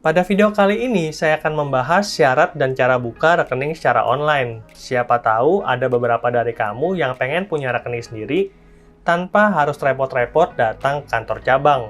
Pada video kali ini, saya akan membahas syarat dan cara buka rekening secara online. Siapa tahu ada beberapa dari kamu yang pengen punya rekening sendiri tanpa harus repot-repot datang ke kantor cabang.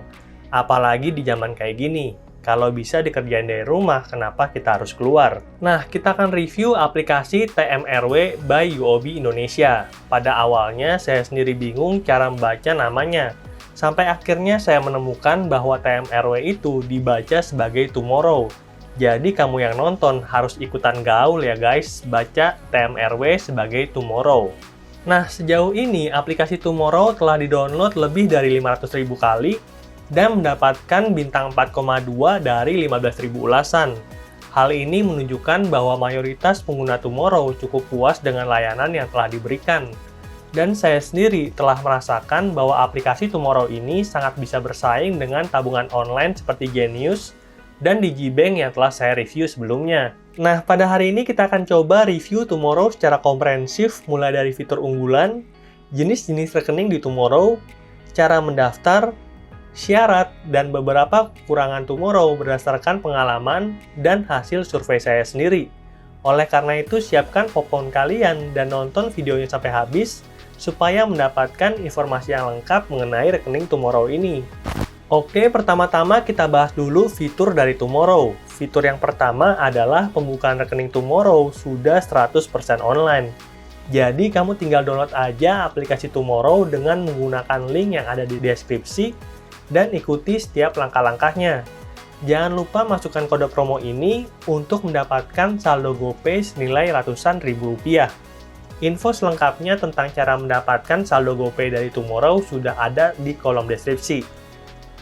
Apalagi di zaman kayak gini. Kalau bisa dikerjain dari rumah, kenapa kita harus keluar? Nah, kita akan review aplikasi TMRW by UOB Indonesia. Pada awalnya, saya sendiri bingung cara membaca namanya. Sampai akhirnya saya menemukan bahwa TMRW itu dibaca sebagai Tomorrow. Jadi kamu yang nonton harus ikutan gaul ya guys, baca TMRW sebagai Tomorrow. Nah, sejauh ini aplikasi Tomorrow telah di-download lebih dari 500.000 kali dan mendapatkan bintang 4,2 dari 15.000 ulasan. Hal ini menunjukkan bahwa mayoritas pengguna Tomorrow cukup puas dengan layanan yang telah diberikan. Dan saya sendiri telah merasakan bahwa aplikasi Tomorrow ini sangat bisa bersaing dengan tabungan online seperti Genius dan Digibank yang telah saya review sebelumnya. Nah, pada hari ini kita akan coba review Tomorrow secara komprehensif mulai dari fitur unggulan, jenis-jenis rekening di Tomorrow, cara mendaftar, syarat, dan beberapa kekurangan Tomorrow berdasarkan pengalaman dan hasil survei saya sendiri. Oleh karena itu, siapkan popcorn kalian dan nonton videonya sampai habis supaya mendapatkan informasi yang lengkap mengenai rekening Tomorrow ini. Oke, pertama-tama kita bahas dulu fitur dari Tomorrow. Fitur yang pertama adalah pembukaan rekening Tomorrow sudah 100% online. Jadi, kamu tinggal download aja aplikasi Tomorrow dengan menggunakan link yang ada di deskripsi dan ikuti setiap langkah-langkahnya. Jangan lupa masukkan kode promo ini untuk mendapatkan saldo GoPay senilai ratusan ribu rupiah. Info selengkapnya tentang cara mendapatkan saldo GoPay dari Tomorrow sudah ada di kolom deskripsi.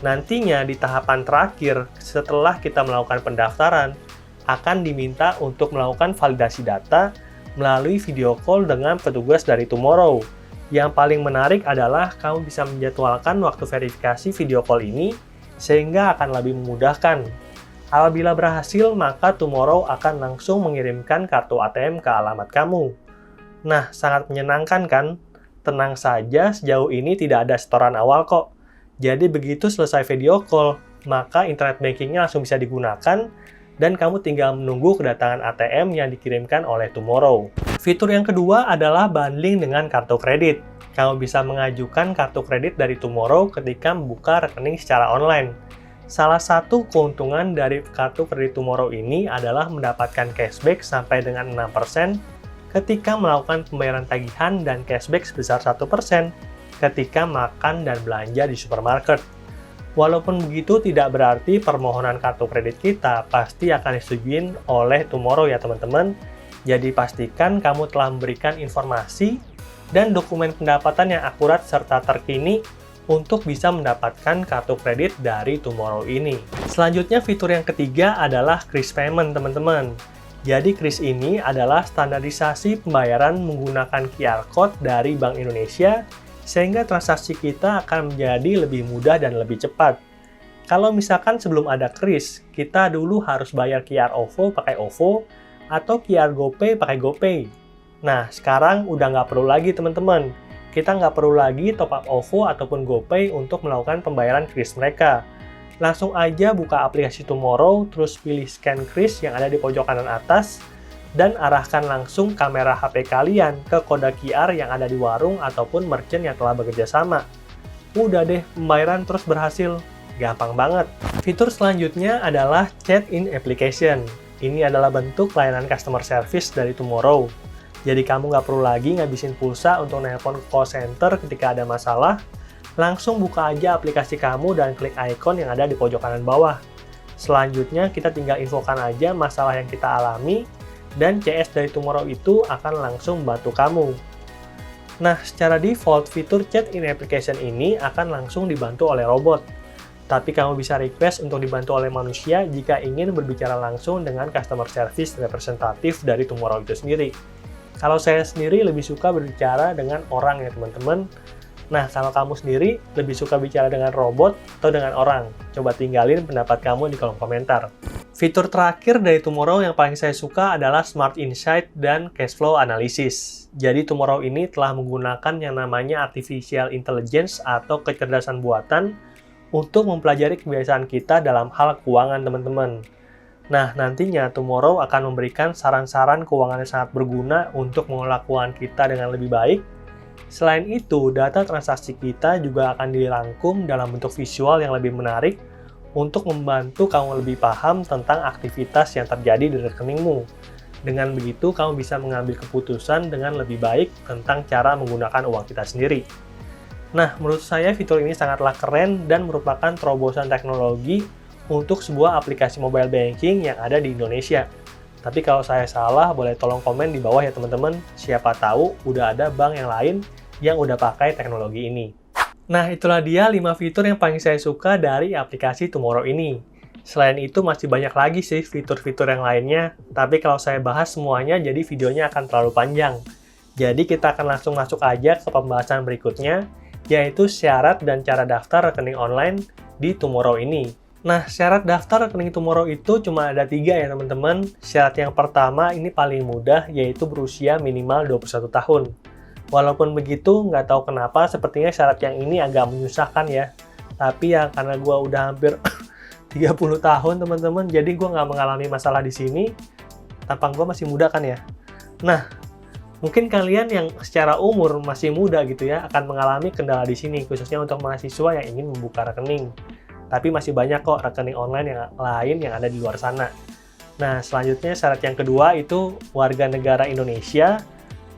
Nantinya di tahapan terakhir, setelah kita melakukan pendaftaran, akan diminta untuk melakukan validasi data melalui video call dengan petugas dari Tomorrow. Yang paling menarik adalah kamu bisa menjadwalkan waktu verifikasi video call ini sehingga akan lebih memudahkan. Apabila berhasil, maka Tomorrow akan langsung mengirimkan kartu ATM ke alamat kamu. Nah, sangat menyenangkan kan? Tenang saja, sejauh ini tidak ada setoran awal kok. Jadi begitu selesai video call, maka internet bankingnya langsung bisa digunakan dan kamu tinggal menunggu kedatangan ATM yang dikirimkan oleh Tomorrow. Fitur yang kedua adalah bundling dengan kartu kredit. Kamu bisa mengajukan kartu kredit dari Tomorrow ketika membuka rekening secara online. Salah satu keuntungan dari kartu kredit Tomorrow ini adalah mendapatkan cashback sampai dengan 6% ketika melakukan pembayaran tagihan dan cashback sebesar 1% ketika makan dan belanja di supermarket. Walaupun begitu, tidak berarti permohonan kartu kredit kita pasti akan disetujuin oleh Tomorrow ya teman-teman. Jadi pastikan kamu telah memberikan informasi dan dokumen pendapatan yang akurat serta terkini untuk bisa mendapatkan kartu kredit dari Tomorrow ini. Selanjutnya, fitur yang ketiga adalah Kris Payment teman-teman. Jadi Kris ini adalah standarisasi pembayaran menggunakan QR Code dari Bank Indonesia sehingga transaksi kita akan menjadi lebih mudah dan lebih cepat. Kalau misalkan sebelum ada Kris, kita dulu harus bayar QR OVO pakai OVO atau QR GoPay pakai GoPay. Nah, sekarang udah nggak perlu lagi teman-teman. Kita nggak perlu lagi top up OVO ataupun GoPay untuk melakukan pembayaran Kris mereka. Langsung aja buka aplikasi Tomorrow, terus pilih scan Kris yang ada di pojok kanan atas, dan arahkan langsung kamera HP kalian ke kode QR yang ada di warung ataupun merchant yang telah bekerja sama. Udah deh, pembayaran terus berhasil. Gampang banget. Fitur selanjutnya adalah Chat in Application. Ini adalah bentuk layanan customer service dari Tomorrow. Jadi kamu nggak perlu lagi ngabisin pulsa untuk nelpon ke call center ketika ada masalah. Langsung buka aja aplikasi kamu dan klik icon yang ada di pojok kanan bawah. Selanjutnya, kita tinggal infokan aja masalah yang kita alami, dan CS dari Tomorrow itu akan langsung membantu kamu. Nah, secara default, fitur Chat in Application ini akan langsung dibantu oleh robot. Tapi kamu bisa request untuk dibantu oleh manusia jika ingin berbicara langsung dengan customer service representatif dari Tomorrow itu sendiri. Kalau saya sendiri lebih suka berbicara dengan orang ya teman-teman. Nah, kalau kamu sendiri lebih suka bicara dengan robot atau dengan orang? Coba tinggalin pendapat kamu di kolom komentar. Fitur terakhir dari Tomorrow yang paling saya suka adalah Smart Insight dan Cash Flow Analysis. Jadi Tomorrow ini telah menggunakan yang namanya Artificial Intelligence atau kecerdasan buatan untuk mempelajari kebiasaan kita dalam hal keuangan, teman-teman. Nah, nantinya Tomorrow akan memberikan saran-saran keuangan yang sangat berguna untuk mengelola keuangan kita dengan lebih baik. Selain itu, data transaksi kita juga akan dirangkum dalam bentuk visual yang lebih menarik untuk membantu kamu lebih paham tentang aktivitas yang terjadi di rekeningmu. Dengan begitu, kamu bisa mengambil keputusan dengan lebih baik tentang cara menggunakan uang kita sendiri. Nah, menurut saya fitur ini sangatlah keren dan merupakan terobosan teknologi untuk sebuah aplikasi mobile banking yang ada di Indonesia. Tapi kalau saya salah, boleh tolong komen di bawah ya teman-teman. Siapa tahu udah ada bank yang lain yang udah pakai teknologi ini. Nah, itulah dia 5 fitur yang paling saya suka dari aplikasi Tomorrow ini. Selain itu, masih banyak lagi sih fitur-fitur yang lainnya. Tapi kalau saya bahas semuanya, jadi videonya akan terlalu panjang. Jadi kita akan langsung masuk aja ke pembahasan berikutnya, yaitu syarat dan cara daftar rekening online di Tomorrow ini. Nah, syarat daftar rekening Tomorrow itu cuma ada 3 ya teman-teman. Syarat yang pertama ini paling mudah, yaitu berusia minimal 21 tahun. Walaupun begitu, nggak tahu kenapa sepertinya syarat yang ini agak menyusahkan ya. Tapi ya karena gue udah hampir 30 tahun teman-teman, jadi gue nggak mengalami masalah di sini. Tampang gue masih muda kan ya. Nah, mungkin kalian yang secara umur masih muda gitu ya, akan mengalami kendala di sini, khususnya untuk mahasiswa yang ingin membuka rekening. Tapi masih banyak kok rekening online yang lain yang ada di luar sana. Nah, selanjutnya syarat yang kedua itu warga negara Indonesia.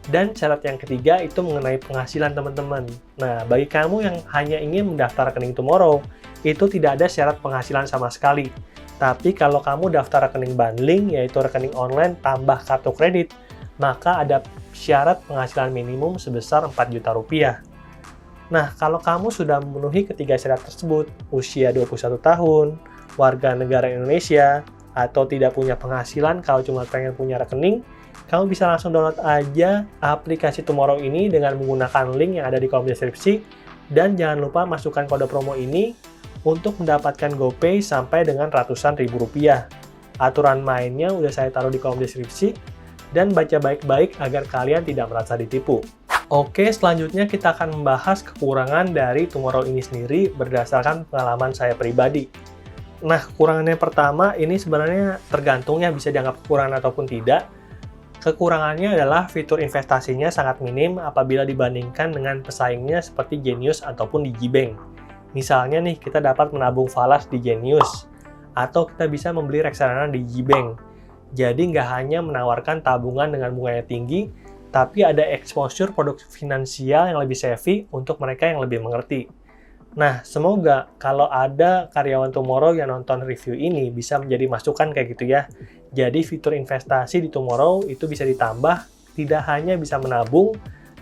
Dan syarat yang ketiga itu mengenai penghasilan teman-teman. Nah, bagi kamu yang hanya ingin mendaftar rekening Tomorrow, itu tidak ada syarat penghasilan sama sekali. Tapi kalau kamu daftar rekening bundling, yaitu rekening online tambah kartu kredit, maka ada syarat penghasilan minimum sebesar 4 juta rupiah. Nah, kalau kamu sudah memenuhi ketiga syarat tersebut, usia 21 tahun, warga negara Indonesia, atau tidak punya penghasilan kalau cuma pengen punya rekening, kamu bisa langsung download aja aplikasi Tomorrow ini dengan menggunakan link yang ada di kolom deskripsi, dan jangan lupa masukkan kode promo ini untuk mendapatkan GoPay sampai dengan ratusan ribu rupiah. Aturan mainnya udah saya taruh di kolom deskripsi, dan baca baik-baik agar kalian tidak merasa ditipu. Oke, selanjutnya kita akan membahas kekurangan dari Tomorrow ini sendiri berdasarkan pengalaman saya pribadi. Nah, kekurangannya pertama ini sebenarnya tergantung ya, bisa dianggap kekurangan ataupun tidak. Kekurangannya adalah fitur investasinya sangat minim apabila dibandingkan dengan pesaingnya seperti Genius ataupun Digibank. Misalnya nih, kita dapat menabung falas di Genius, atau kita bisa membeli reksadana di Digibank. Jadi nggak hanya menawarkan tabungan dengan bunganya tinggi, tapi ada exposure produk finansial yang lebih savvy untuk mereka yang lebih mengerti. Nah, semoga kalau ada karyawan Tomorrow yang nonton review ini bisa menjadi masukan kayak gitu ya. Jadi fitur investasi di Tomorrow itu bisa ditambah, tidak hanya bisa menabung,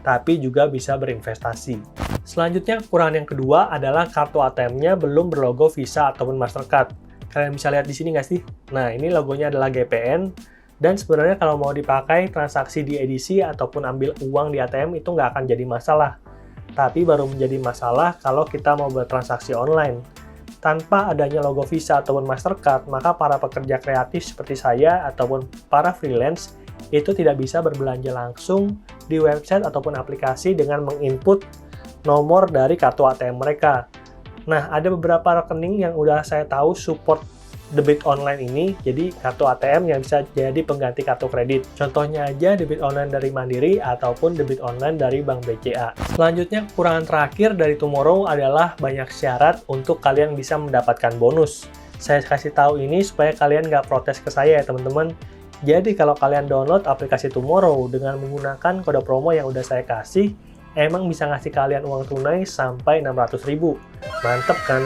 tapi juga bisa berinvestasi. Selanjutnya, kekurangan yang kedua adalah kartu ATM-nya belum berlogo Visa ataupun Mastercard. Kalian bisa lihat di sini nggak sih? Nah, ini logonya adalah GPN, dan sebenarnya kalau mau dipakai transaksi di edisi ataupun ambil uang di ATM itu nggak akan jadi masalah. Tapi baru menjadi masalah kalau kita mau bertransaksi online. Tanpa adanya logo Visa ataupun Mastercard, maka para pekerja kreatif seperti saya ataupun para freelance itu tidak bisa berbelanja langsung di website ataupun aplikasi dengan menginput nomor dari kartu ATM mereka. Nah, ada beberapa rekening yang udah saya tahu support debit online ini, jadi kartu ATM yang bisa jadi pengganti kartu kredit. Contohnya aja debit online dari Mandiri ataupun debit online dari Bank BCA. Selanjutnya, kekurangan terakhir dari Tomorrow adalah banyak syarat untuk kalian bisa mendapatkan bonus. Saya kasih tahu ini supaya kalian nggak protes ke saya ya teman-teman. Jadi kalau kalian download aplikasi Tomorrow dengan menggunakan kode promo yang udah saya kasih, emang bisa ngasih kalian uang tunai sampai 600.000. Mantep kan?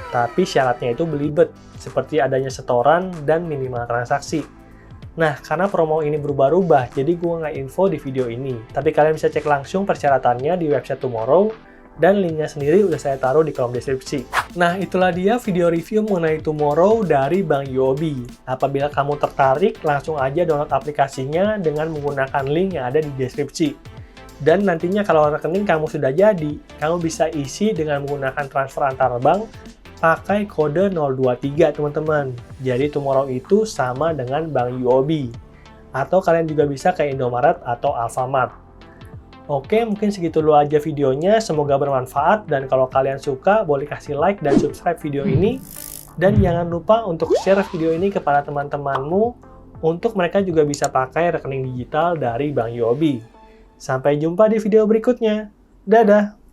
Tapi syaratnya itu belibet, seperti adanya setoran dan minimal transaksi. Nah, karena promo ini berubah-ubah, jadi gue nggak info di video ini. Tapi kalian bisa cek langsung persyaratannya di website Tomorrow, dan linknya sendiri udah saya taruh di kolom deskripsi. Nah, itulah dia video review mengenai Tomorrow dari Bank UOB. Apabila kamu tertarik, langsung aja download aplikasinya dengan menggunakan link yang ada di deskripsi. Dan nantinya kalau rekening kamu sudah jadi, kamu bisa isi dengan menggunakan transfer antar bank pakai kode 023 teman-teman. Jadi Tomorrow itu sama dengan Bank UOB. Atau kalian juga bisa ke Indomaret atau Alfamart. Oke, mungkin segitu dulu aja videonya. Semoga bermanfaat. Dan kalau kalian suka, boleh kasih like dan subscribe video ini. Dan jangan lupa untuk share video ini kepada teman-temanmu untuk mereka juga bisa pakai rekening digital dari Bank UOB. Sampai jumpa di video berikutnya. Dadah!